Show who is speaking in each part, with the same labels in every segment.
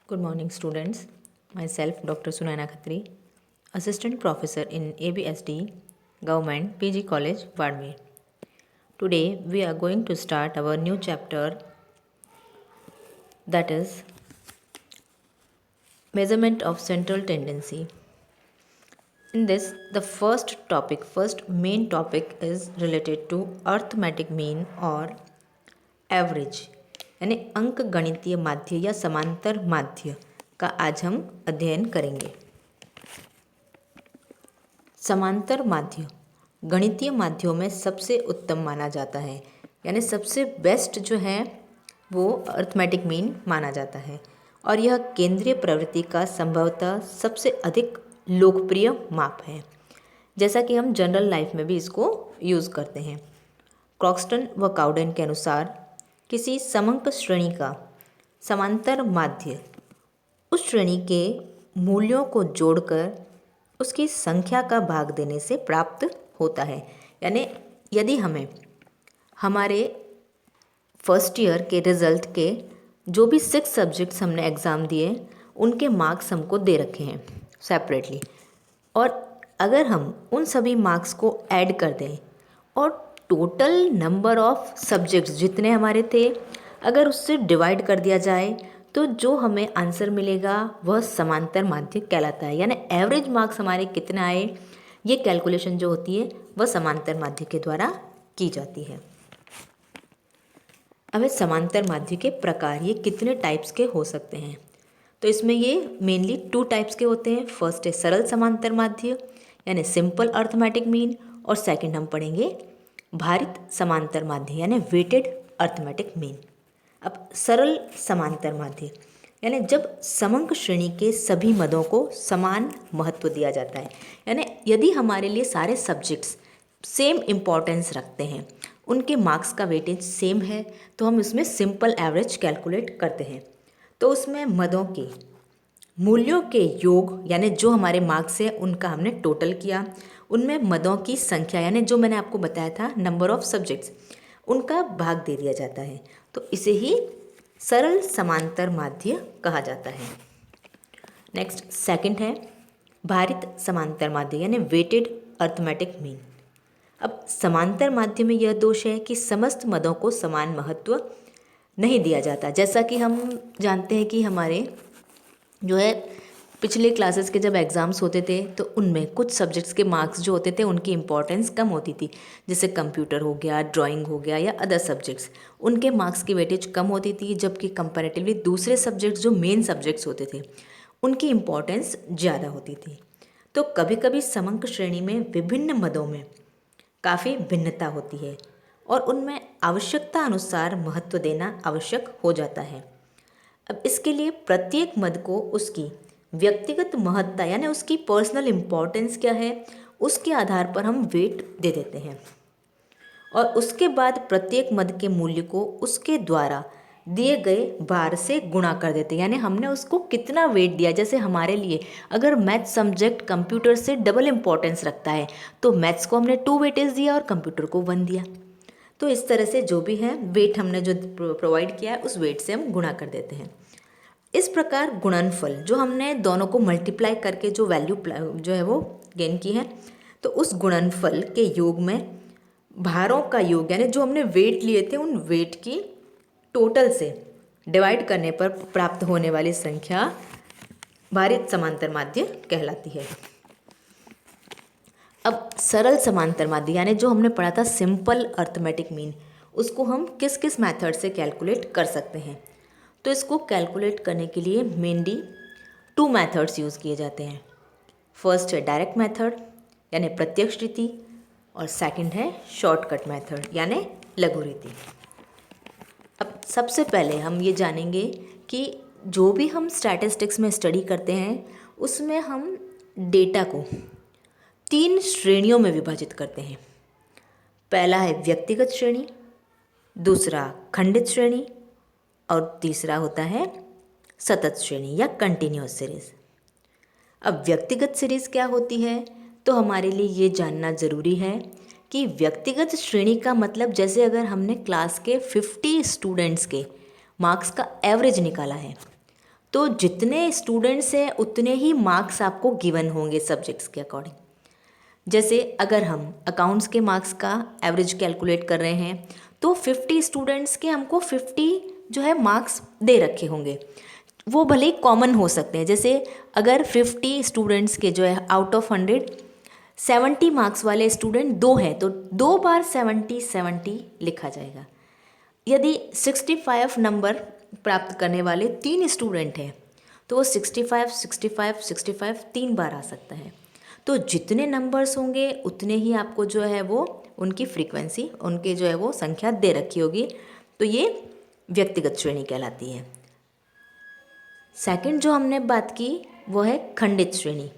Speaker 1: Good morning, students. Myself, Dr. Sunaina Khatri, Assistant Professor in ABSD, Government PG College, Badmer. Today, we are going to start our new chapter, that is Measurement of Central Tendency. In this, the first main topic is related to arithmetic mean or average यानी अंक गणितीय माध्य या समांतर माध्य का आज हम अध्ययन करेंगे। समांतर माध्य गणितीय माध्यों में सबसे उत्तम माना जाता है, यानी सबसे बेस्ट जो है वो अर्थमेटिक मीन माना जाता है और यह केंद्रीय प्रवृत्ति का संभवतः सबसे अधिक लोकप्रिय माप है, जैसा कि हम जनरल लाइफ में भी इसको यूज़ करते हैं। क्रॉक्सटन व काउडेन के अनुसार किसी समंक श्रेणी का समांतर माध्य उस श्रेणी के मूल्यों को जोड़कर उसकी संख्या का भाग देने से प्राप्त होता है। यानी यदि हमें हमारे फर्स्ट ईयर के रिज़ल्ट के जो भी 6 सब्जेक्ट्स हमने एग्ज़ाम दिए उनके मार्क्स हमको दे रखे हैं सेपरेटली, और अगर हम उन सभी मार्क्स को ऐड कर दें और टोटल नंबर ऑफ सब्जेक्ट्स जितने हमारे थे अगर उससे डिवाइड कर दिया जाए तो जो हमें आंसर मिलेगा वह समांतर माध्य कहलाता है। यानी एवरेज मार्क्स हमारे कितने आए, ये कैलकुलेशन जो होती है वह समांतर माध्य के द्वारा की जाती है। अब समांतर माध्य के प्रकार, ये कितने टाइप्स के हो सकते हैं, तो इसमें ये मेनली 2 टाइप्स के होते हैं। फर्स्ट है सरल समांतर माध्य यानी सिंपल अर्थमेटिक मीन, और सेकंड हम पढ़ेंगे भारित समांतर माध्य यानी वेटेड अर्थमेटिक मीन। अब सरल समांतर माध्य यानी जब समंक श्रेणी के सभी मदों को समान महत्व दिया जाता है, यानी यदि हमारे लिए सारे सब्जेक्ट्स सेम इम्पॉर्टेंस रखते हैं, उनके मार्क्स का वेटेज सेम है, तो हम इसमें सिंपल एवरेज कैलकुलेट करते हैं। तो उसमें मदों के मूल्यों के योग यानी जो हमारे मार्क्स है उनका हमने टोटल किया, उनमें मदों की संख्या यानी जो मैंने आपको बताया था नंबर ऑफ सब्जेक्ट्स, उनका भाग दे दिया जाता है। तो इसे ही सरल समांतर माध्य कहा जाता है। नेक्स्ट सेकंड है भारित समांतर माध्य यानी वेटेड अर्थमेटिक मीन। अब समांतर माध्य में यह दोष है कि समस्त मदों को समान महत्व नहीं दिया जाता। जैसा कि हम जानते हैं कि हमारे जो है पिछले क्लासेस के जब एग्ज़ाम्स होते थे तो उनमें कुछ सब्जेक्ट्स के मार्क्स जो होते थे उनकी इम्पोर्टेंस कम होती थी, जैसे कंप्यूटर हो गया, ड्राइंग हो गया या अदर सब्जेक्ट्स, उनके मार्क्स की वेटेज कम होती थी, जबकि कंपैरेटिवली दूसरे सब्जेक्ट्स जो मेन सब्जेक्ट्स होते थे उनकी इम्पोर्टेंस ज़्यादा होती थी। तो कभी कभी समंक श्रेणी में विभिन्न मदों में काफ़ी भिन्नता होती है और उनमें आवश्यकता अनुसार महत्व देना आवश्यक हो जाता है। अब इसके लिए प्रत्येक मद को उसकी व्यक्तिगत महत्ता यानी उसकी पर्सनल इम्पोर्टेंस क्या है उसके आधार पर हम वेट दे देते हैं और उसके बाद प्रत्येक मद के मूल्य को उसके द्वारा दिए गए भार से गुणा कर देते हैं। यानी हमने उसको कितना वेट दिया, जैसे हमारे लिए अगर मैथ्स सब्जेक्ट कंप्यूटर से डबल इम्पोर्टेंस रखता है तो मैथ्स को हमने 2 वेटेज दिया और कंप्यूटर को 1 दिया। तो इस तरह से जो भी है वेट हमने जो प्रोवाइड किया है उस वेट से हम गुणा कर देते हैं। इस प्रकार गुणनफल जो हमने दोनों को मल्टीप्लाई करके जो वैल्यू जो है वो गेन की है, तो उस गुणनफल के योग में भारों का योग यानी जो हमने वेट लिए थे उन वेट की टोटल से डिवाइड करने पर प्राप्त होने वाली संख्या भारित समांतर माध्य कहलाती है। अब सरल समांतर माध्य यानी जो हमने पढ़ा था सिंपल अर्थमेटिक मीन, उसको हम किस किस मेथड से कैलकुलेट कर सकते हैं, तो इसको कैलकुलेट करने के लिए मेनली 2 मेथड्स यूज़ किए जाते हैं। फर्स्ट है डायरेक्ट मेथड यानी प्रत्यक्ष रीति, और सेकंड है शॉर्टकट मेथड यानी लघु रीति। अब सबसे पहले हम ये जानेंगे कि जो भी हम स्टैटिस्टिक्स में स्टडी करते हैं उसमें हम डेटा को 3 श्रेणियों में विभाजित करते हैं। पहला है व्यक्तिगत श्रेणी, दूसरा खंडित श्रेणी, और तीसरा होता है सतत श्रेणी या कंटिन्यूअस सीरीज। अब व्यक्तिगत सीरीज क्या होती है, तो हमारे लिए ये जानना ज़रूरी है कि व्यक्तिगत श्रेणी का मतलब जैसे अगर हमने क्लास के 50 स्टूडेंट्स के मार्क्स का एवरेज निकाला है तो जितने स्टूडेंट्स हैं उतने ही मार्क्स आपको गिवन होंगे सब्जेक्ट्स के अकॉर्डिंग। जैसे अगर हम अकाउंट्स के मार्क्स का एवरेज कैलकुलेट कर रहे हैं तो 50 स्टूडेंट्स के हमको 50 जो है मार्क्स दे रखे होंगे। वो भले ही कॉमन हो सकते हैं, जैसे अगर 50 स्टूडेंट्स के जो है आउट ऑफ 100 70 मार्क्स वाले स्टूडेंट 2 हैं तो 2 बार 70 लिखा जाएगा। यदि 65 नंबर प्राप्त करने वाले 3 स्टूडेंट हैं तो वो 65 3 बार आ सकता है। तो जितने नंबर्स होंगे उतने ही आपको जो है वो उनकी फ्रीक्वेंसी, उनके जो है वो संख्या दे रखी होगी। तो ये व्यक्तिगत श्रेणी कहलाती है। सेकंड जो हमने बात की वो है खंडित श्रेणी।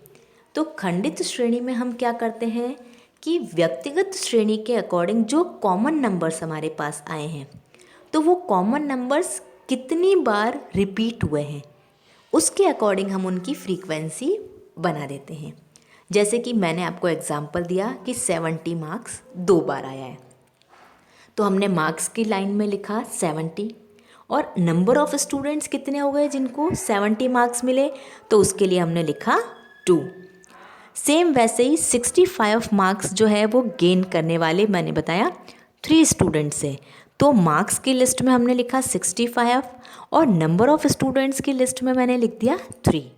Speaker 1: तो खंडित श्रेणी में हम क्या करते हैं कि व्यक्तिगत श्रेणी के अकॉर्डिंग जो कॉमन नंबर्स हमारे पास आए हैं तो वो कॉमन नंबर्स कितनी बार रिपीट हुए हैं उसके अकॉर्डिंग हम उनकी फ्रीक्वेंसी बना देते हैं। जैसे कि मैंने आपको एग्जांपल दिया कि 70 मार्क्स 2 बार आया है, तो हमने मार्क्स की लाइन में लिखा 70 और नंबर ऑफ स्टूडेंट्स कितने हो गए जिनको 70 मार्क्स मिले, तो उसके लिए हमने लिखा 2। सेम वैसे ही 65 मार्क्स जो है वो गेन करने वाले मैंने बताया 3 स्टूडेंट्स हैं, तो मार्क्स की लिस्ट में हमने लिखा 65 और नंबर ऑफ स्टूडेंट्स की लिस्ट में मैंने लिख दिया 3।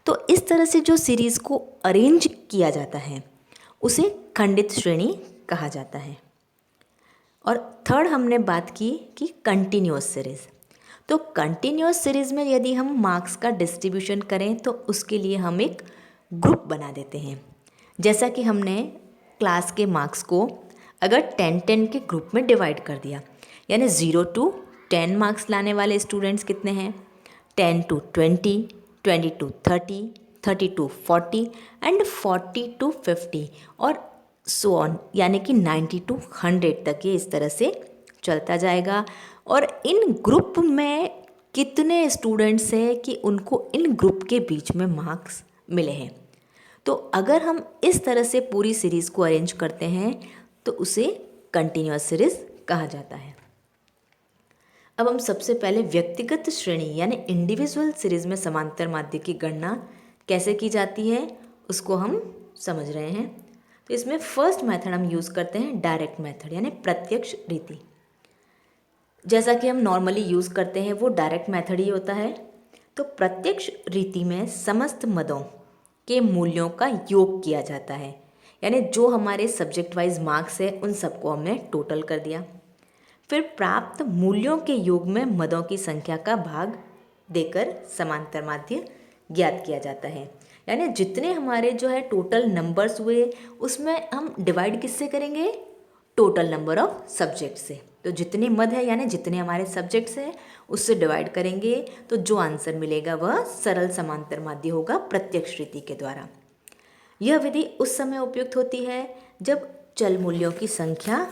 Speaker 1: तो इस तरह से जो सीरीज़ को अरेंज किया जाता है उसे खंडित श्रेणी कहा जाता है। और थर्ड हमने बात की कि कंटिन्यूअस सीरीज़। तो कंटिन्यूअस सीरीज़ में यदि हम मार्क्स का डिस्ट्रीब्यूशन करें तो उसके लिए हम एक ग्रुप बना देते हैं। जैसा कि हमने क्लास के मार्क्स को अगर 10-10 के ग्रुप में डिवाइड कर दिया, यानी 0 to 10 मार्क्स लाने वाले स्टूडेंट्स कितने हैं, 10 to 20, 20 to 30, 30 to 40 and 40 to 50 और सो ऑन, यानी कि 90 to 100 तक ये इस तरह से चलता जाएगा। और इन ग्रुप में कितने स्टूडेंट्स हैं कि उनको इन ग्रुप के बीच में मार्क्स मिले हैं। तो अगर हम इस तरह से पूरी सीरीज़ को अरेंज करते हैं तो उसे कंटिन्यूअस सीरीज़ कहा जाता है। अब हम सबसे पहले व्यक्तिगत श्रेणी यानी इंडिविजुअल सीरीज़ में समांतर माध्य की गणना कैसे की जाती है उसको हम समझ रहे हैं। तो इसमें फर्स्ट मेथड हम यूज़ करते हैं डायरेक्ट मेथड यानी प्रत्यक्ष रीति। जैसा कि हम नॉर्मली यूज़ करते हैं वो डायरेक्ट मेथड ही होता है। तो प्रत्यक्ष रीति में समस्त मदों के मूल्यों का योग किया जाता है, यानी जो हमारे सब्जेक्ट वाइज मार्क्स है उन सबको हमने टोटल कर दिया, फिर प्राप्त मूल्यों के योग में मदों की संख्या का भाग देकर समांतर माध्य ज्ञात किया जाता है। यानी जितने हमारे जो है टोटल नंबर्स हुए उसमें हम डिवाइड किससे करेंगे, टोटल नंबर ऑफ सब्जेक्ट से। तो जितने मद है यानी जितने हमारे सब्जेक्ट्स हैं उससे डिवाइड करेंगे तो जो आंसर मिलेगा वह सरल समांतर माध्य होगा प्रत्यक्ष रीति के द्वारा। यह विधि उस समय उपयुक्त होती है जब चल मूल्यों की संख्या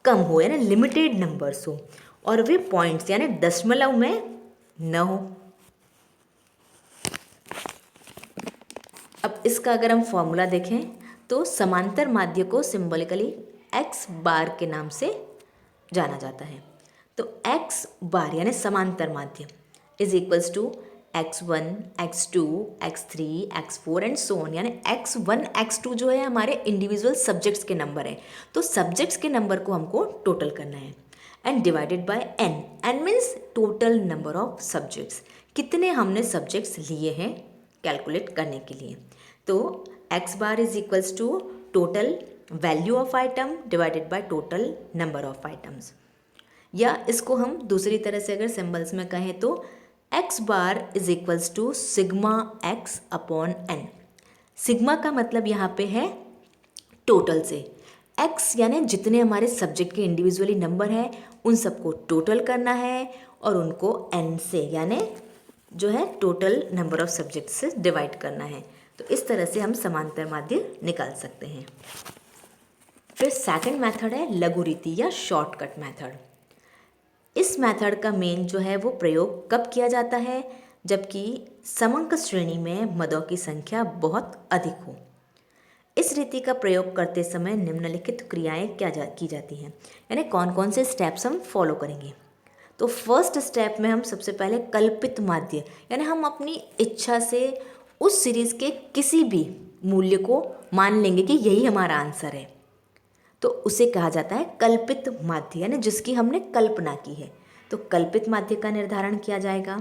Speaker 1: कम हो यानी लिमिटेड नंबर्स हो और वे पॉइंट्स यानी दशमलव में न हो। अब इसका अगर हम फॉर्मूला देखें तो समांतर माध्य को सिंबॉलिकली x बार के नाम से जाना जाता है। तो x बार यानी समांतर माध्य is equals to x1, x2, x3, x4 and so on, यानी x1, x2 जो है हमारे इंडिविजुअल सब्जेक्ट्स के नंबर हैं। तो सब्जेक्ट्स के नंबर को हमको टोटल करना है and divided by n। n means total number of subjects, कितने हमने सब्जेक्ट्स लिए हैं कैलकुलेट करने के लिए। तो x bar is equals to total value of item divided by total number of items. या इसको हम दूसरी तरह से अगर सिंबल्स में कहें तो x bar is equals to sigma x upon n। Sigma का मतलब यहाँ पे है टोटल से, x यानी जितने हमारे सब्जेक्ट के इंडिविजुअली नंबर है उन सबको टोटल करना है और उनको n से यानी जो है टोटल नंबर ऑफ सब्जेक्ट से डिवाइड करना है। तो इस तरह से हम समांतर माध्य निकाल सकते हैं। फिर सेकंड मेथड है लघु रीति या शॉर्टकट मेथड। इस मेथड का मेन जो है वो प्रयोग कब किया जाता है, जबकि समंक श्रेणी में मदों की संख्या बहुत अधिक हो। इस रीति का प्रयोग करते समय निम्नलिखित क्रियाएं की जाती हैं, यानी कौन कौन से स्टेप्स हम फॉलो करेंगे। तो फर्स्ट स्टेप में हम सबसे पहले कल्पित माध्य यानी हम अपनी इच्छा से उस सीरीज़ के किसी भी मूल्य को मान लेंगे कि यही हमारा आंसर है, तो उसे कहा जाता है कल्पित माध्य यानी जिसकी हमने कल्पना की है। तो कल्पित माध्य का निर्धारण किया जाएगा।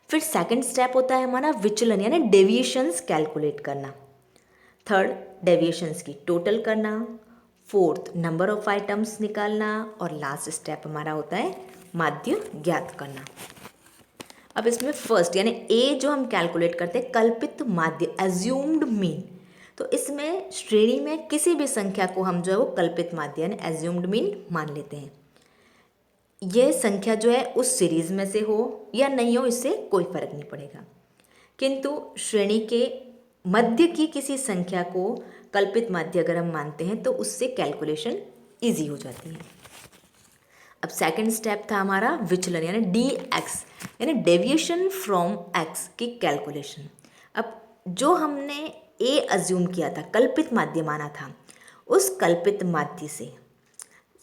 Speaker 1: फिर सेकंड स्टेप होता है हमारा विचलन यानी डेविएशंस कैलकुलेट करना। थर्ड डेविएशंस की टोटल करना। फोर्थ नंबर ऑफ आइटम्स निकालना। और लास्ट स्टेप हमारा होता है माध्य ज्ञात करना। अब इसमें फर्स्ट यानी ए जो हम कैलकुलेट करते हैं कल्पित माध्य एज्यूम्ड मीन, तो इसमें श्रेणी में किसी भी संख्या को हम जो है वो कल्पित माध्य यानी एज्यूम्ड मीन मान लेते हैं। यह संख्या जो है उस सीरीज में से हो या नहीं हो इससे कोई फर्क नहीं पड़ेगा, किंतु श्रेणी के मध्य की किसी संख्या को कल्पित माध्य अगर हम मानते हैं तो उससे कैलकुलेशन इजी हो जाती है। अब सेकंड स्टेप था हमारा विचलन यानी डी एक्स यानी डेविएशन फ्रॉम एक्स की कैलकुलेशन। अब जो हमने ए अज्यूम किया था, कल्पित माध्य माना था, उस कल्पित माध्य से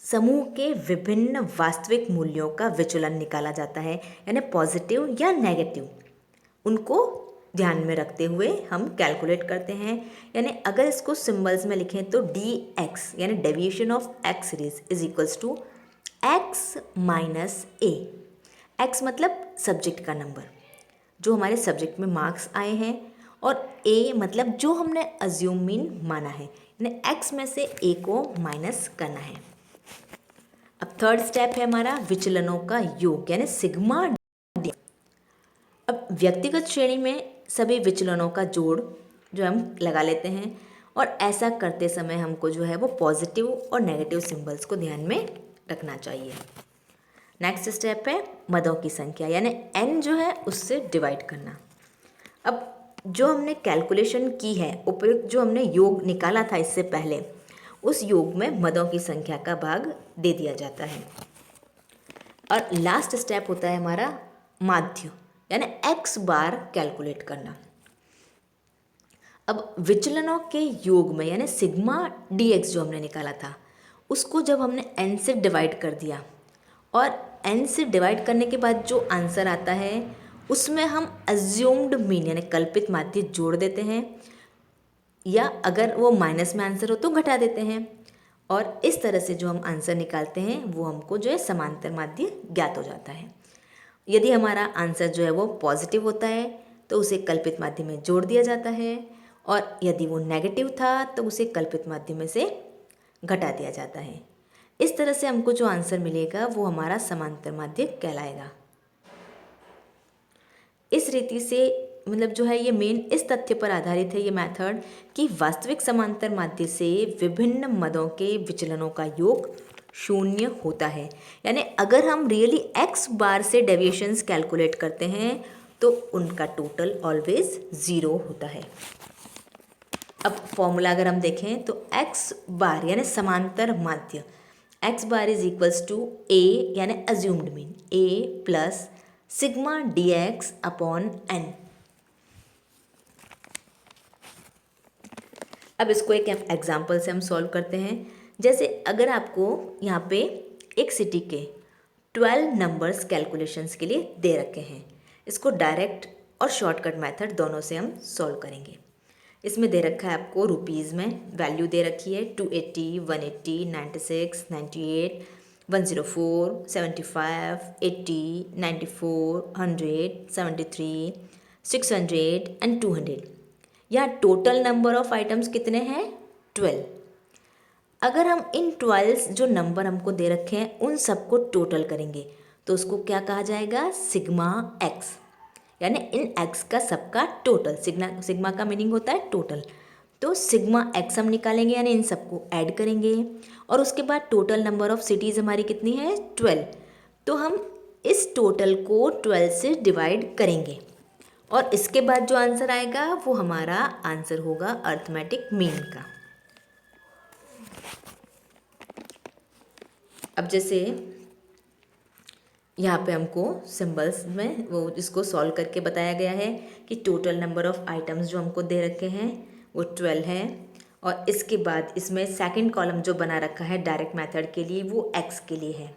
Speaker 1: समूह के विभिन्न वास्तविक मूल्यों का विचलन निकाला जाता है यानी पॉजिटिव या नेगेटिव, उनको ध्यान में रखते हुए हम कैलकुलेट करते हैं। यानी अगर इसको सिंबल्स में लिखें तो डी एक्स यानी deviation of X series is equals to X minus A. X मतलब सब्जेक्ट का नंबर, जो हमारे सब्जेक्ट में मार्क्स आए हैं, और ए मतलब जो हमने अज्यूम मीन माना है, यानी एक्स में से ए को माइनस करना है। अब थर्ड स्टेप है हमारा विचलनों का योग यानी सिग्मा डी। अब व्यक्तिगत श्रेणी में सभी विचलनों का जोड़ जो हम लगा लेते हैं, और ऐसा करते समय हमको जो है वो पॉजिटिव और नेगेटिव सिंबल्स को ध्यान में रखना चाहिए। नेक्स्ट स्टेप है मदों की संख्या यानी n जो है उससे डिवाइड करना। अब जो हमने कैलकुलेशन की है, उपयुक्त जो हमने योग निकाला था इससे पहले, उस योग में मदों की संख्या का भाग दे दिया जाता है। और लास्ट स्टेप होता है हमारा माध्य यानी x बार कैलकुलेट करना। अब विचलनों के योग में यानी सिग्मा dx जो हमने निकाला था, उसको जब हमने n से डिवाइड कर दिया, और n से डिवाइड करने के बाद जो आंसर आता है उसमें हम अज्यूम्ड मीन यानी कल्पित माध्य जोड़ देते हैं, या अगर वो माइनस में आंसर हो तो घटा देते हैं, और इस तरह से जो हम आंसर निकालते हैं वो हमको जो है समांतर माध्य ज्ञात हो जाता है। यदि हमारा आंसर जो है वो पॉजिटिव होता है तो उसे कल्पित माध्य में जोड़ दिया जाता है, और यदि वो नेगेटिव था तो उसे कल्पित माध्य में से घटा दिया जाता है। इस तरह से हमको जो आंसर मिलेगा वो हमारा समांतर माध्य कहलाएगा। इस रीति से मतलब जो है ये मेन इस तथ्य पर आधारित है ये मेथड कि वास्तविक समांतर माध्य से विभिन्न मदों के विचलनों का योग शून्य होता है। यानी अगर हम रियली x बार से डेविएशंस कैलकुलेट करते हैं तो उनका टोटल ऑलवेज 0 होता है। अब फॉर्मूला अगर हम देखें तो x बार यानी समांतर माध्य x bar is equals to a यानी assumed mean a plus sigma dx upon n। अब इसको एक एग्जाम्पल से हम सॉल्व करते हैं। जैसे अगर आपको यहाँ पे एक सिटी के 12 नंबर्स कैलकुलेशंस के लिए दे रखे हैं, इसको डायरेक्ट और शॉर्टकट मेथड दोनों से हम सॉल्व करेंगे। इसमें दे रखा है आपको रुपीज़ में वैल्यू दे रखी है 280, 180, 96, 98, 104, 75, 80, 94, 100, 73, 600 एंड 200। यहाँ टोटल नंबर ऑफ आइटम्स कितने हैं 12। अगर हम इन 12 जो नंबर हमको दे रखे हैं उन सबको टोटल करेंगे तो उसको क्या कहा जाएगा सिग्मा एक्स, यानी इन एक्स का सबका टोटल। सिग्मा का मीनिंग होता है टोटल। तो सिग्मा एक्स हम निकालेंगे यानी इन सबको ऐड करेंगे, और उसके बाद टोटल नंबर ऑफ सिटीज़ हमारी कितनी है 12। तो हम इस टोटल को 12 से डिवाइड करेंगे, और इसके बाद जो आंसर आएगा वो हमारा आंसर होगा अर्थमेटिक मीन का। अब जैसे यहाँ पे हमको सिंबल्स में वो इसको सॉल्व करके बताया गया है कि टोटल नंबर ऑफ आइटम्स जो हमको दे रखे हैं वो 12 है, और इसके बाद इसमें सेकंड कॉलम जो बना रखा है डायरेक्ट मेथड के लिए वो x के लिए है।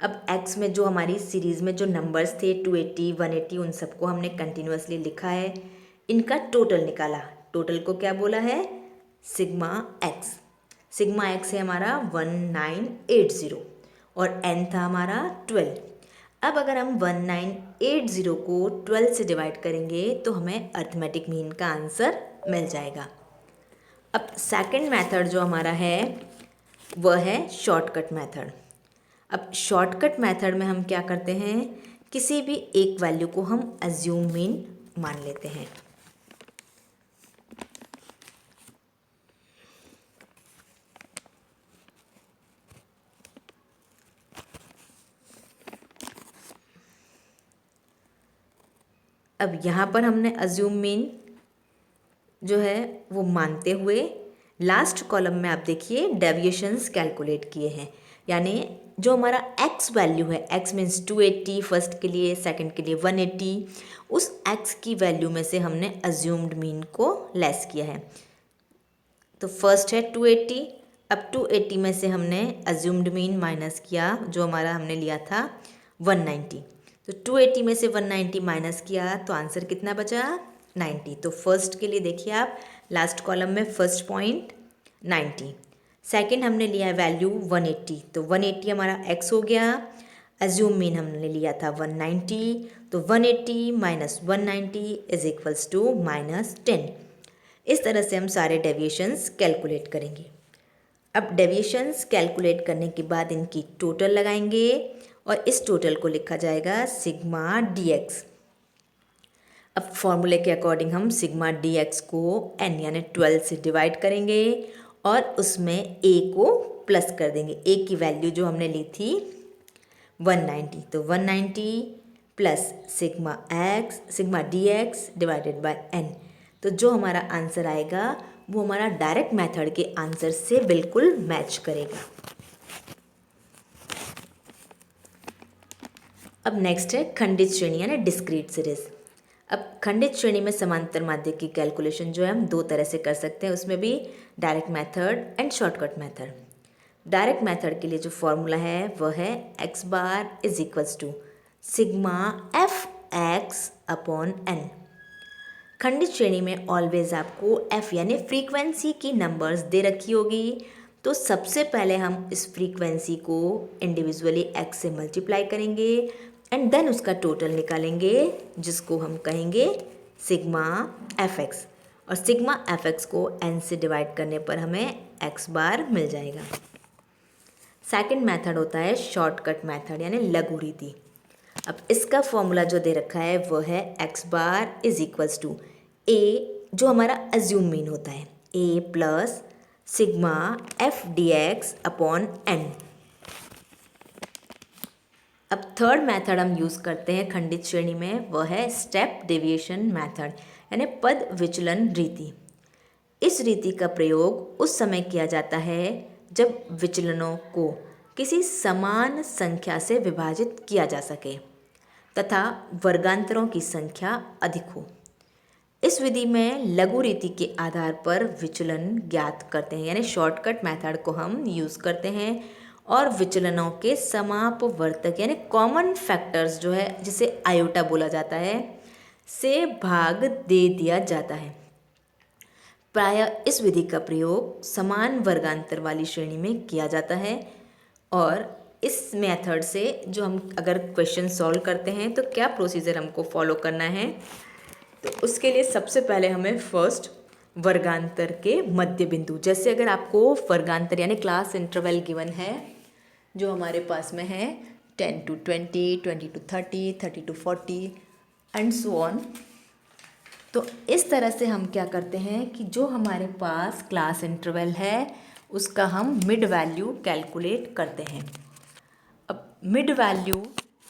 Speaker 1: अब x में जो हमारी सीरीज़ में जो नंबर्स थे 280, 180 उन सबको हमने कंटिन्यूअसली लिखा है, इनका टोटल निकाला। टोटल को क्या बोला है? Sigma x। सिग्मा x है हमारा 1980 और n था हमारा 12। अब अगर हम 1980 को 12 से डिवाइड करेंगे तो हमें अर्थमेटिक मीन का आंसर मिल जाएगा। अब सेकंड मेथड जो हमारा है वह है शॉर्टकट मेथड। अब शॉर्टकट मेथड में हम क्या करते हैं, किसी भी एक वैल्यू को हम अज्यूम मीन मान लेते हैं। अब यहाँ पर हमने अज्यूम मीन जो है वो मानते हुए लास्ट कॉलम में आप देखिए डेविएशंस कैलकुलेट किए हैं, यानी जो हमारा x वैल्यू है, x मीन्स 280 फर्स्ट के लिए, सेकंड के लिए 180, उस x की वैल्यू में से हमने अज्यूम्ड मीन को लेस किया है। तो फर्स्ट है 280, अब 280 में से हमने अज्यूम्ड मीन माइनस किया जो हमारा हमने लिया था 190। तो 280 में से 190 माइनस किया तो आंसर कितना बचा? 90। तो फर्स्ट के लिए देखिए आप लास्ट कॉलम में फर्स्ट पॉइंट 90, सेकंड हमने लिया है वैल्यू 180, तो 180 हमारा x हो गया। अज्यूम मीन हमने लिया था 190, तो 180 माइनस 190 इज इक्वल्स टू -10। इस तरह से हम सारे डेविएशंस कैलकुलेट करेंगे। अब डेविएशंस कैलकुलेट करने के बाद इनकी टोटल लगाएंगे और इस टोटल को लिखा जाएगा सिग्मा dx। अब फॉर्मूले के अकॉर्डिंग हम सिग्मा dx को n यानी 12 से डिवाइड करेंगे और उसमें a को प्लस कर देंगे। a की वैल्यू जो हमने ली थी 190, तो 190 plus sigma dx divided by n। तो जो हमारा आंसर आएगा वो हमारा डायरेक्ट मेथड के आंसर से बिल्कुल मैच करेगा। अब नेक्स्ट है खंडित श्रेणी यानी डिस्क्रीट सीरीज। अब खंडित श्रेणी में समांतर माध्य की कैलकुलेशन जो है हम दो तरह से कर सकते हैं, उसमें भी direct method and shortcut method. Direct method के लिए जो फॉर्मूला है वह है x bar is equals to sigma f(x) upon n। खंडित श्रेणी में ऑलवेज आपको f यानी फ्रीक्वेंसी की नंबर्स दे रखी होगी, तो सबसे पहले हम इस फ्रीक्वेंसी को इंडिविजुअली x से मल्टीप्लाई करेंगे एंड देन उसका टोटल निकालेंगे जिसको हम कहेंगे सिग्मा fx, और सिग्मा fx को n से डिवाइड करने पर हमें x बार मिल जाएगा। सेकंड मेथड होता है शॉर्टकट मेथड यानी लघु रीति। अब इसका फॉर्मूला जो दे रखा है वो है x bar is equals to a, जो हमारा अज्यूम मीन होता है, a plus sigma f dx upon n। अब थर्ड मेथड हम यूज़ करते हैं खंडित श्रेणी में, वह है स्टेप डेविएशन मेथड यानी पद विचलन रीति। इस रीति का प्रयोग उस समय किया जाता है जब विचलनों को किसी समान संख्या से विभाजित किया जा सके तथा वर्गांतरों की संख्या अधिक हो। इस विधि में लघु रीति के आधार पर विचलन ज्ञात करते हैं, यानी शॉर्टकट मेथड को हम यूज़ करते हैं और विचलनों के समापवर्तक यानी कॉमन फैक्टर्स जो है जिसे आयोटा बोला जाता है से भाग दे दिया जाता है। प्रायः इस विधि का प्रयोग समान वर्गांतर वाली श्रेणी में किया जाता है और इस मेथड से जो हम अगर क्वेश्चन सॉल्व करते हैं तो क्या प्रोसीजर हमको फॉलो करना है, तो उसके लिए सबसे पहले हमें फर्स्ट वर्गांतर के मध्य बिंदु, जैसे अगर आपको वर्गांतर यानी क्लास इंटरवल गिवन है जो हमारे पास में है 10 to 20, 20 to 30, 30 to 40 and so on, तो इस तरह से हम क्या करते हैं कि जो हमारे पास क्लास इंटरवल है उसका हम मिड वैल्यू कैलकुलेट करते हैं। अब मिड वैल्यू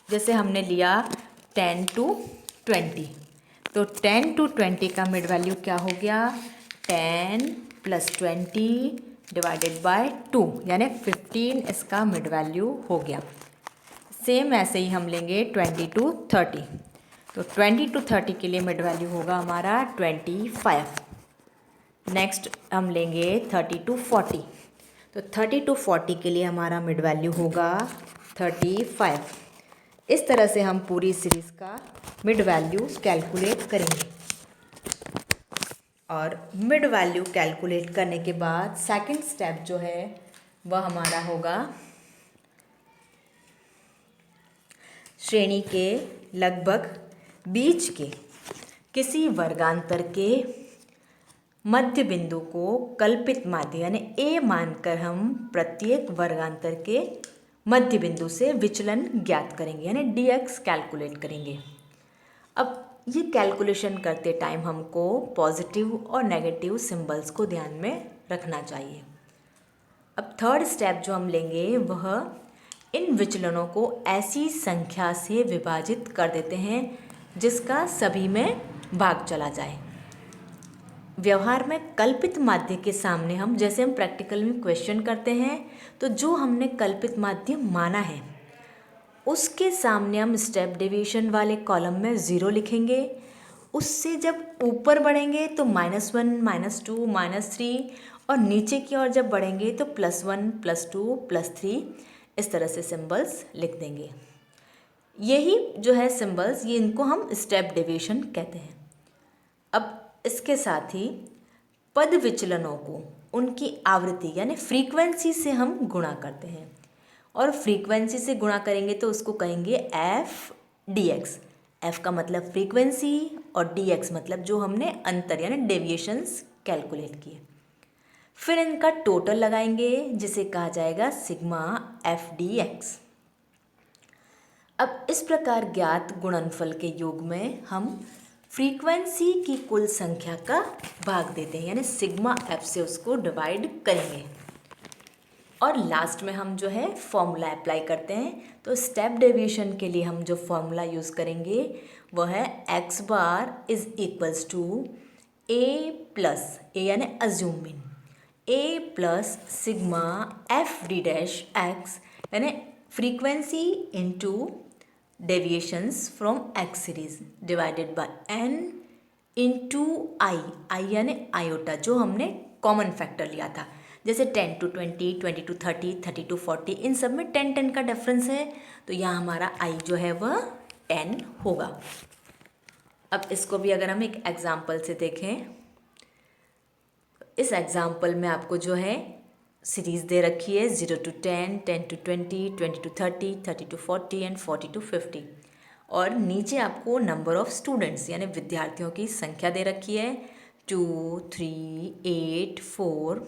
Speaker 1: जैसे हमने लिया 10 to 20, तो 10 to 20 का मिड वैल्यू क्या हो गया, 10 + 20 डिवाइडेड बाय 2 यानी 15 इसका मिड वैल्यू हो गया। सेम ऐसे ही हम लेंगे 20 to 30, तो 20 to 30 के लिए मिड वैल्यू होगा हमारा 25। नेक्स्ट हम लेंगे 30 to 40, तो 30 to 40 के लिए हमारा मिड वैल्यू होगा 35। इस तरह से हम पूरी सीरीज़ का मिड वैल्यू कैलकुलेट करेंगे। और मिड वैल्यू कैलकुलेट करने के बाद सेकंड स्टेप जो है वह हमारा होगा श्रेणी के लगभग बीच के किसी वर्गांतर के मध्य बिंदु को कल्पित माध्य यानी ए मानकर हम प्रत्येक वर्गांतर के मध्य बिंदु से विचलन ज्ञात करेंगे यानी dx कैलकुलेट करेंगे। अब ये कैलकुलेशन करते टाइम हमको पॉजिटिव और नेगेटिव सिंबल्स को ध्यान में रखना चाहिए। अब थर्ड स्टेप जो हम लेंगे वह इन विचलनों को ऐसी संख्या से विभाजित कर देते हैं जिसका सभी में भाग चला जाए। व्यवहार में कल्पित माध्य के सामने हम जैसे हम प्रैक्टिकल में क्वेश्चन करते हैं तो जो हमने कल्पित माध्य माना है उसके सामने हम स्टेप डेविएशन वाले कॉलम में 0 लिखेंगे। उससे जब ऊपर बढ़ेंगे तो -1, -2, -3 और नीचे की ओर जब बढ़ेंगे तो +1, +2, +3 इस तरह से सिंबल्स लिख देंगे। यही जो है सिंबल्स ये इनको हम स्टेप डेविएशन कहते हैं। अब इसके साथ ही पद विचलनों को उनकी आवृत्ति यानी फ्रीक्वेंसी से हम गुणा करते हैं और फ्रीक्वेंसी से गुणा करेंगे तो उसको कहेंगे एफ dx। एफ का मतलब फ्रीक्वेंसी और dx मतलब जो हमने अंतर यानी डेविएशंस कैलकुलेट किए। फिर इनका टोटल लगाएंगे जिसे कहा जाएगा सिग्मा एफ dx। अब इस प्रकार ज्ञात गुणनफल के योग में हम फ्रीक्वेंसी की कुल संख्या का भाग देते हैं यानी सिग्मा एफ से उसको डिवाइड करेंगे और लास्ट में हम जो है फॉर्मूला अप्लाई करते हैं। तो स्टेप डेविएशन के लिए हम जो फॉर्मूला यूज़ करेंगे वह है x bar is equals to a यानी assume mean a plus sigma F D dash x यानी frequency into deviations from x series divided by n into i यानी आयोटा जो हमने कॉमन फैक्टर लिया था। जैसे 10 to 20, 20 to 30, 30 to 40 इन सब में 10 का डिफरेंस है तो यहाँ हमारा i जो है वह 10 होगा। अब इसको भी अगर हम एक एग्जाम्पल से देखें, इस एग्जाम्पल में आपको जो है सीरीज़ दे रखी है 0 to 10, 10 to 20, 20 to 30, 30 to 40 and 40 to 50 और नीचे आपको नंबर ऑफ़ स्टूडेंट्स यानी विद्यार्थियों की संख्या दे रखी है 2, 3, 8, 4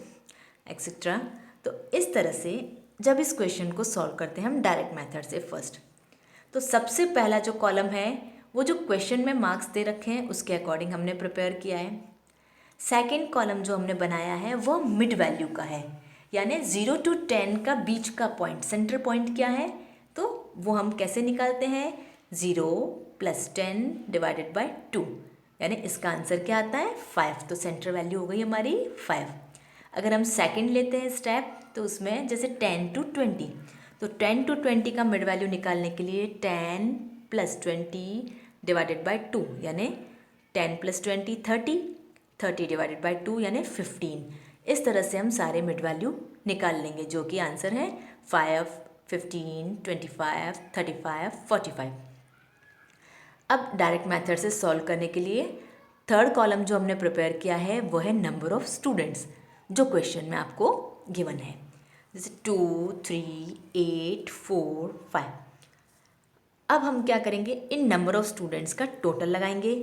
Speaker 1: एक्सेट्रा। तो इस तरह से जब इस क्वेश्चन को सॉल्व करते हैं हम डायरेक्ट मेथड से फर्स्ट, तो सबसे पहला जो कॉलम है वो जो क्वेश्चन में मार्क्स दे रखे हैं उसके अकॉर्डिंग हमने प्रिपेयर किया है। सेकेंड कॉलम जो हमने बनाया है वो मिड वैल्यू का है यानी 0 to 10 का बीच का पॉइंट सेंटर पॉइंट क्या है तो वो हम कैसे निकालते हैं 0 + 10 डिवाइडेड बाय 2 यानी इसका आंसर क्या आता है 5। तो सेंटर वैल्यू हो गई हमारी 5। अगर हम सेकंड लेते हैं स्टेप तो उसमें जैसे 10 to 20 तो 10 to 20 का मिड वैल्यू निकालने के लिए 10 + 20 डिवाइडेड बाय 2 यानी 10 + 20 30, 30 डिवाइडेड बाय 2 यानी 15। इस तरह से हम सारे मिड वैल्यू निकाल लेंगे जो कि आंसर है 5, 15, 25, 35, 45। अब डायरेक्ट मेथड से सॉल्व करने के लिए थर्ड कॉलम जो हमने प्रिपेयर किया है वो है नंबर ऑफ़ स्टूडेंट्स जो क्वेश्चन में आपको गिवन है, जैसे 2, 3, 8, 4, 5। अब हम क्या करेंगे इन नंबर ऑफ़ स्टूडेंट्स का टोटल लगाएंगे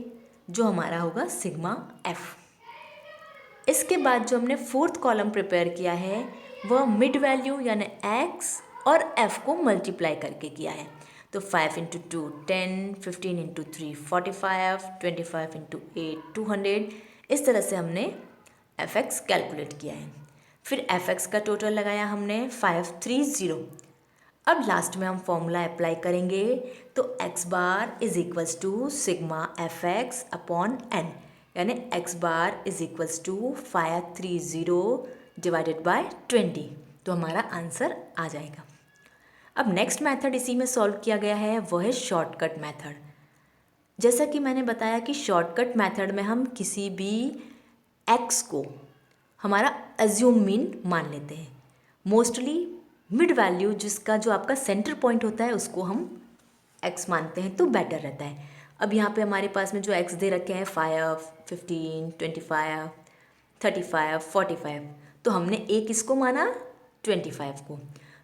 Speaker 1: जो हमारा होगा सिग्मा एफ। इसके बाद जो हमने फोर्थ कॉलम प्रिपेयर किया है वह मिड वैल्यू यानी x और f को मल्टीप्लाई करके किया है। तो 5 × 2 10, 15 × 3 45, 25 × 8 200 इस तरह से हमने fx कैलकुलेट किया है। फिर fx का टोटल लगाया हमने 530। अब लास्ट में हम फॉर्मूला अप्लाई करेंगे तो x bar is equals to sigma F X upon n यानी x bar is equals to 530 divided by 20। तो हमारा आंसर आ जाएगा। अब नेक्स्ट मेथड इसी में सॉल्व किया गया है वो है शॉर्टकट मेथड। जैसा कि मैंने बताया कि शॉर्टकट मेथड में हम किसी भी x को हमारा अज्यूम मीन मान लेते हैं। मोस्टली मिड वैल्यू जिसका जो आपका सेंटर पॉइंट होता है उसको हम x मानते हैं तो बेटर रहता है। अब यहाँ पे हमारे पास में जो x दे रखे हैं 5, 15, 25, 35, 45, तो हमने a किसको माना 25 को,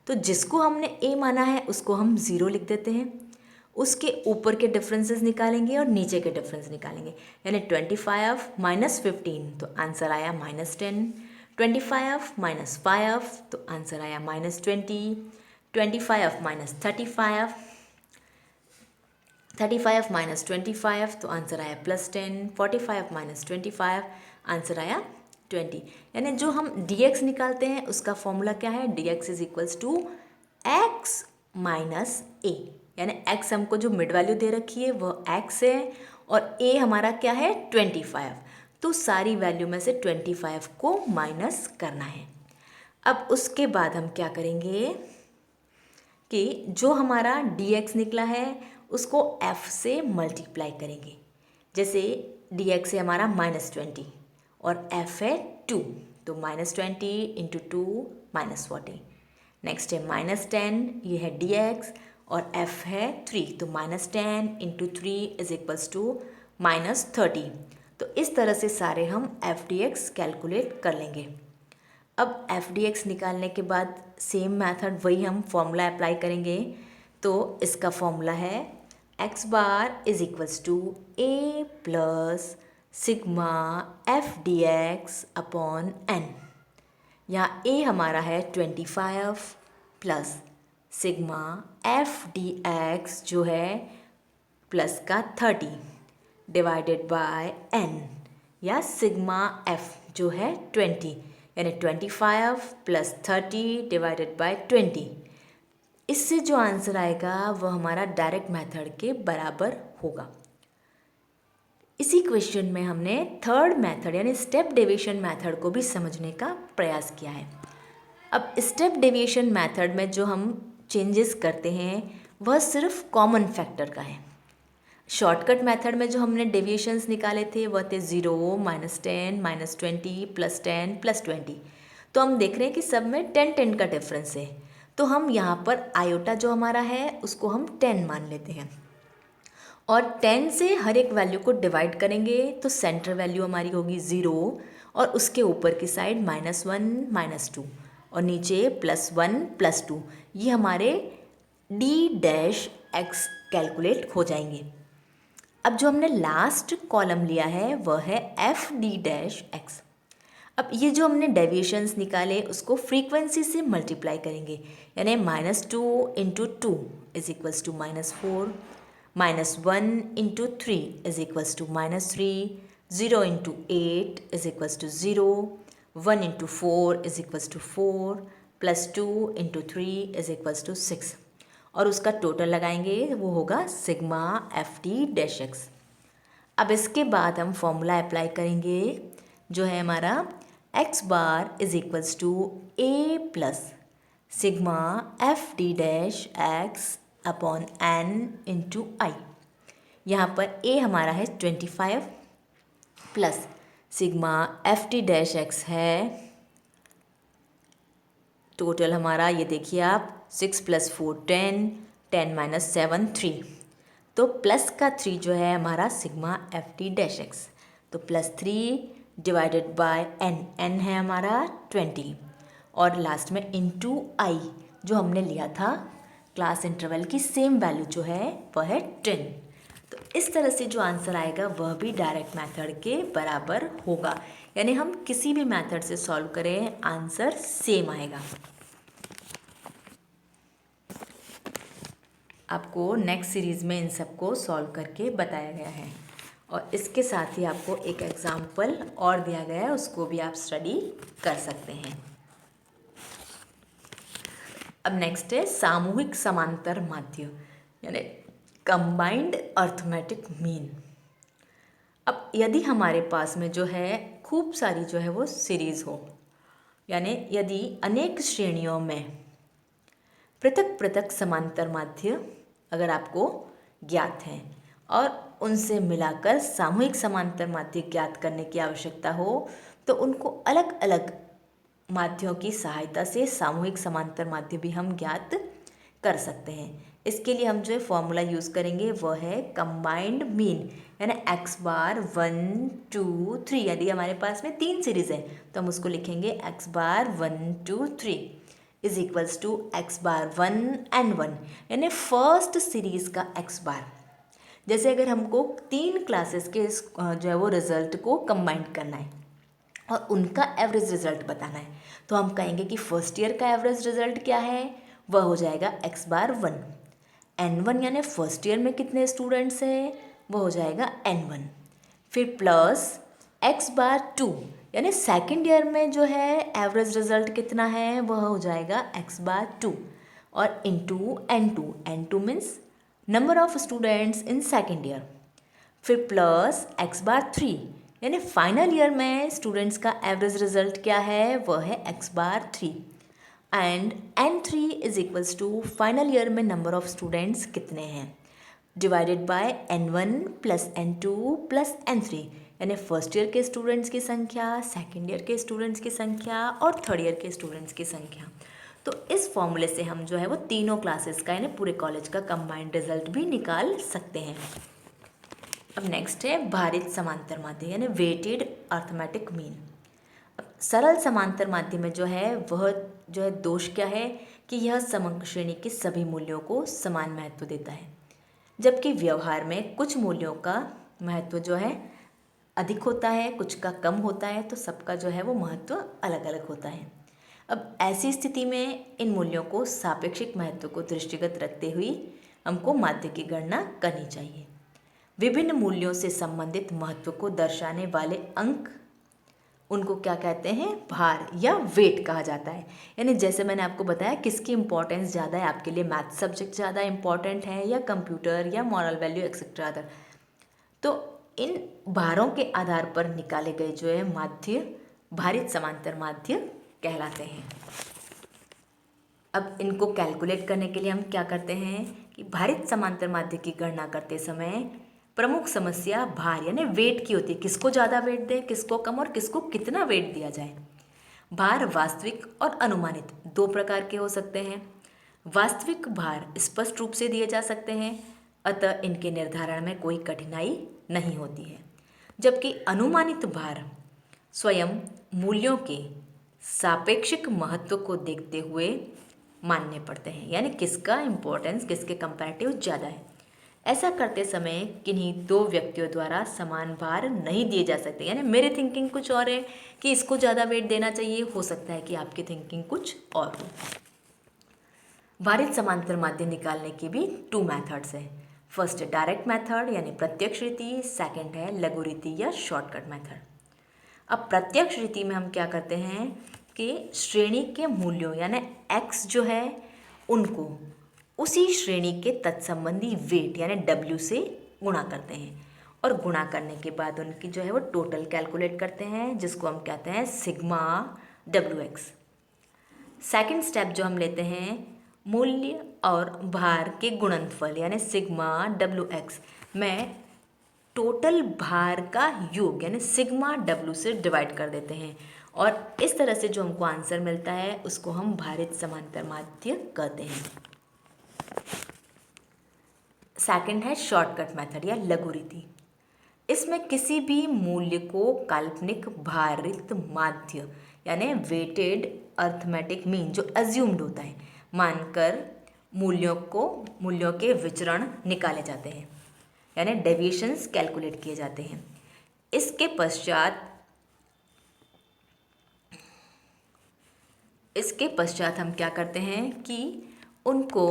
Speaker 1: तो जिसको हमने a माना है उसको हम 0 लिख देते हैं, उसके ऊपर के डिफरेंसेस निकालेंगे और नीचे के डिफरेंस निकालेंगे, यानी 25 माइनस 15 तो आंसर आया -10, 25 माइनस 5 तो आंसर आया -20, 25 माइनस 35, 35 माइनस 25 तो आंसर आया +10, 45 माइनस 25 आंसर आया 20। यानी जो हम dx निकालते हैं उसका फॉर्मूला क्या है, dx is equals to x minus a, यानी x हमको जो मिड वैल्यू दे रखी है वह x है और a हमारा क्या है 25, तो सारी वैल्यू में से 25 को माइनस करना है। अब उसके बाद हम क्या करेंगे कि जो हमारा dx निकला है उसको f से मल्टीप्लाई करेंगे, जैसे dx है हमारा -20 और f है 2, तो -20 इंटू 2 -40। नेक्स्ट है -10, ये है dx और f है 3, तो -10 इंटू 3 इज इक्वल्स टू -30। तो इस तरह से सारे हम f dx कैलकुलेट कर लेंगे। अब एफ डी एक्स निकालने के बाद सेम मेथड वही हम फॉर्मूला अप्लाई करेंगे, तो इसका फॉर्मूला है X bar is equals to A plus sigma F D X upon N. यहाँ ए हमारा है 25 plus sigma F D X जो है प्लस का 30 डिवाइडेड बाय एन या सिग्मा एफ जो है 20, यानी 25 प्लस 30 डिवाइडेड बाय 20। इससे जो आंसर आएगा वह हमारा डायरेक्ट मेथड के बराबर होगा। इसी क्वेश्चन में हमने थर्ड मेथड यानी स्टेप डेविएशन मेथड को भी समझने का प्रयास किया है। अब स्टेप डेविएशन मेथड में जो हम चेंजेस करते हैं वह सिर्फ कॉमन फैक्टर का है। शॉर्टकट मेथड में जो हमने डेविएशंस निकाले थे वह थे 0, -10, -20, +10, +20। तो हम देख रहे हैं कि सब में 10 का डिफरेंस है, तो हम यहाँ पर आयोटा जो हमारा है उसको हम 10 मान लेते हैं और 10 से हर एक वैल्यू को डिवाइड करेंगे तो सेंटर वैल्यू हमारी होगी 0 और उसके ऊपर की साइड -1, -2 और नीचे +1, +2। ये हमारे d-x कैलकुलेट हो जाएंगे। अब जो हमने लास्ट कॉलम लिया है वह है एफ डी डैश एक्स। अब ये जो हमने डेविएशंस निकाले उसको फ्रीक्वेंसी से मल्टीप्लाई करेंगे, यानी -2 into 2 is equals to -4, -1 into 3 is equals to -3, 0 into 8 is equals to 0, 1 into 4 is equals to 4, +2 into 3 is equals to 6 और उसका टोटल लगाएंगे वो होगा sigma F D dash X. अब इसके बाद हम फॉर्मूला अप्लाई करेंगे जो है हमारा x bar is equals to A plus sigma F D dash x upon n into i. यहाँ पर ए हमारा है 25 plus sigma F D dash x है टोटल हमारा, ये देखिए आप 6 + 4 10, 10 - 7 3, तो प्लस का 3 जो है हमारा sigma F D dash x, तो +3 डिवाइडेड बाय एन, एन है हमारा 20 और लास्ट में इंटू आई जो हमने लिया था क्लास इंटरवल की सेम वैल्यू जो है वह है 10। तो इस तरह से जो आंसर आएगा वह भी डायरेक्ट मेथड के बराबर होगा, यानी हम किसी भी मेथड से सॉल्व करें आंसर सेम आएगा। आपको नेक्स्ट सीरीज़ में इन सबको सॉल्व करके बताया गया है और इसके साथ ही आपको एक एग्जाम्पल और दिया गया है, उसको भी आप स्टडी कर सकते हैं। अब नेक्स्ट है सामूहिक समांतर माध्य यानी कंबाइंड अर्थमेटिक मीन। अब यदि हमारे पास में जो है खूब सारी जो है वो सीरीज़ हो, यानी यदि अनेक श्रेणियों में पृथक पृथक समांतर माध्य अगर आपको ज्ञात हैं और उनसे मिलाकर सामूहिक समांतर माध्य ज्ञात करने की आवश्यकता हो, तो उनको अलग अलग माध्यों की सहायता से सामूहिक समांतर माध्य भी हम ज्ञात कर सकते हैं। इसके लिए हम जो है फॉर्मूला यूज़ करेंगे वो है कंबाइंड मीन, यानी x बार 1 2 3, यदि हमारे पास में 3 सीरीज़ है तो हम उसको लिखेंगे x bar 1 2 3 is equals to x bar 1 and 1, यानी फर्स्ट सीरीज़ का x बार। जैसे अगर हमको 3 क्लासेस के जो है वो रिज़ल्ट को कंबाइन करना है और उनका एवरेज रिजल्ट बताना है, तो हम कहेंगे कि फर्स्ट ईयर का एवरेज रिजल्ट क्या है, वह हो जाएगा x बार 1, n1 यानी फर्स्ट ईयर में कितने स्टूडेंट्स हैं, वह हो जाएगा n1, फिर प्लस x बार 2 यानी सेकेंड ईयर में जो है एवरेज रिजल्ट कितना है, वह हो जाएगा x बार 2 और into n2 means number of students in second year, फिर प्लस x बार 3 यानी फाइनल ईयर में स्टूडेंट्स का एवरेज रिजल्ट क्या है, वह है x bar 3 and n3 is equals to final year में नंबर ऑफ स्टूडेंट्स कितने हैं divided by n1 plus n2 plus n3, यानी फर्स्ट ईयर के स्टूडेंट्स की संख्या, सेकेंड ईयर के स्टूडेंट्स की संख्या और थर्ड ईयर के स्टूडेंट्स की संख्या। तो इस फॉर्मूले से हम जो है वो तीनों क्लासेस का यानी पूरे कॉलेज का कंबाइंड रिजल्ट भी निकाल सकते हैं। अब नेक्स्ट है भारित समांतर माध्य यानी वेटेड अर्थमेटिक मीन। अब सरल समांतर माध्य में जो है वह जो है दोष क्या है कि यह समग्र श्रेणी के सभी मूल्यों को समान महत्व देता है, जबकि व्यवहार में कुछ मूल्यों का महत्व जो है अधिक होता है, कुछ का कम होता है, तो सबका जो है वो महत्व अलग अलग होता है। अब ऐसी स्थिति में इन मूल्यों को सापेक्षिक महत्व को दृष्टिगत रखते हुए हमको माध्य की गणना करनी चाहिए। विभिन्न मूल्यों से संबंधित महत्व को दर्शाने वाले अंक, उनको क्या कहते हैं, भार या वेट कहा जाता है। यानी जैसे मैंने आपको बताया किसकी इंपॉर्टेंस ज़्यादा है आपके लिए, मैथ सब्जेक्ट ज़्यादा इंपॉर्टेंट है या कंप्यूटर या मॉरल वैल्यू एक्सेट्रा अदर, तो इन भारों के आधार पर निकाले गए जो है माध्य भारित समांतर माध्य कहलाते हैं। अब इनको कैलकुलेट करने के लिए हम क्या करते हैं कि भारित समांतर माध्य की गणना करते समय प्रमुख समस्या भार यानी वेट की होती है, किसको ज़्यादा वेट दें, किसको कम और किसको कितना वेट दिया जाए। भार वास्तविक और अनुमानित दो प्रकार के हो सकते हैं। वास्तविक भार स्पष्ट रूप से दिए जा सकते हैं, अतः इनके निर्धारण में कोई कठिनाई नहीं होती है, जबकि अनुमानित भार स्वयं मूल्यों के सापेक्षिक महत्व को देखते हुए मानने पड़ते हैं, यानी किसका इम्पोर्टेंस किसके कंपैरेटिव ज़्यादा है। ऐसा करते समय किन्हीं दो व्यक्तियों द्वारा समान भार नहीं दिए जा सकते, यानी मेरी थिंकिंग कुछ और है कि इसको ज़्यादा वेट देना चाहिए, हो सकता है कि आपकी थिंकिंग कुछ और हो। भारित समांतर माध्य निकालने की भी 2 मेथड्स हैं। फर्स्ट डायरेक्ट मेथड यानी प्रत्यक्ष रीति, सेकंड है लघु रीति या शॉर्टकट मेथड। अब प्रत्यक्ष रीति में हम क्या करते हैं कि श्रेणी के मूल्यों यानी x जो है उनको उसी श्रेणी के तत्संबंधी वेट यानी w से गुणा करते हैं और गुणा करने के बाद उनकी जो है वो टोटल कैलकुलेट करते हैं, जिसको हम कहते हैं सिग्मा wx। सेकंड स्टेप जो हम लेते हैं मूल्य और भार के गुणनफल यानी सिग्मा wx में टोटल भार का योग यानी सिग्मा w से डिवाइड कर देते हैं और इस तरह से जो हमको आंसर मिलता है उसको हम भारित समांतर माध्य कहते हैं। सेकंड है शॉर्टकट मेथड या लघु रीति। इसमें किसी भी मूल्य को काल्पनिक भारित माध्य यानी वेटेड अर्थमेटिक मीन जो अज्यूम्ड होता है मानकर मूल्यों के विचरण निकाले जाते हैं, यानी डेविएशंस कैलकुलेट किए जाते हैं। इसके पश्चात हम क्या करते हैं कि उनको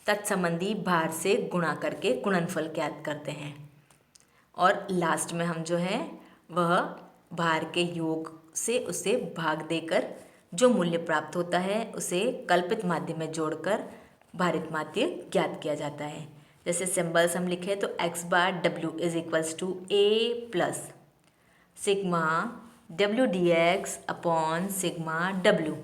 Speaker 1: तत्संबंधी भार से गुणा करके गुणनफल ज्ञात करते हैं और लास्ट में हम जो है वह भार के योग से उसे भाग देकर जो मूल्य प्राप्त होता है उसे कल्पित माध्य में जोड़कर भारित माध्य ज्ञात किया जाता है। जैसे सिंबल्स हम लिखे तो x bar w is equals to a plus sigma w dx upon sigma w।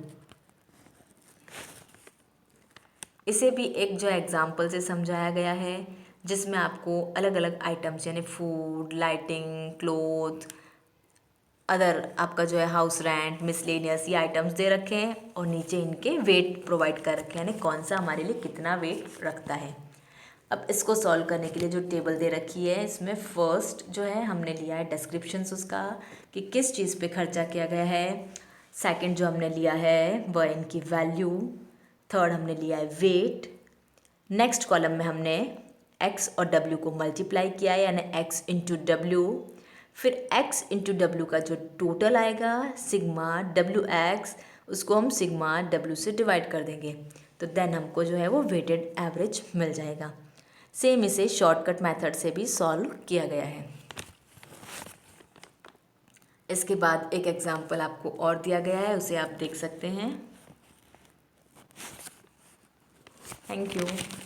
Speaker 1: इसे भी एक जो एग्जाम्पल से समझाया गया है जिसमें आपको अलग अलग आइटम्स यानी फूड, लाइटिंग, क्लोथ अदर आपका जो है हाउस रेंट, मिसलेनियस, ये आइटम्स दे रखे हैं और नीचे इनके वेट प्रोवाइड कर रखे हैं, यानी कौन सा हमारे लिए कितना वेट रखता है। अब इसको सॉल्व करने के लिए जो टेबल दे रखी है, इसमें फर्स्ट जो है हमने लिया है डिस्क्रिप्शंस उसका कि किस चीज़ पे खर्चा किया गया है। सेकंड जो हमने लिया है वह इनकी वैल्यू। थर्ड हमने लिया है वेट। नेक्स्ट कॉलम में हमने x और w को मल्टीप्लाई किया है, यानी x इंटू डब्ल्यू। फिर x इंटू डब्ल्यू का जो टोटल आएगा सिग्मा WX, उसको हम सिग्मा W से डिवाइड कर देंगे, तो देन हमको जो है वो वेटेड एवरेज मिल जाएगा। सेम इसे शॉर्टकट मेथड से भी सॉल्व किया गया है। इसके बाद एक एग्जाम्पल आपको और दिया गया है, उसे आप देख सकते हैं। Thank you.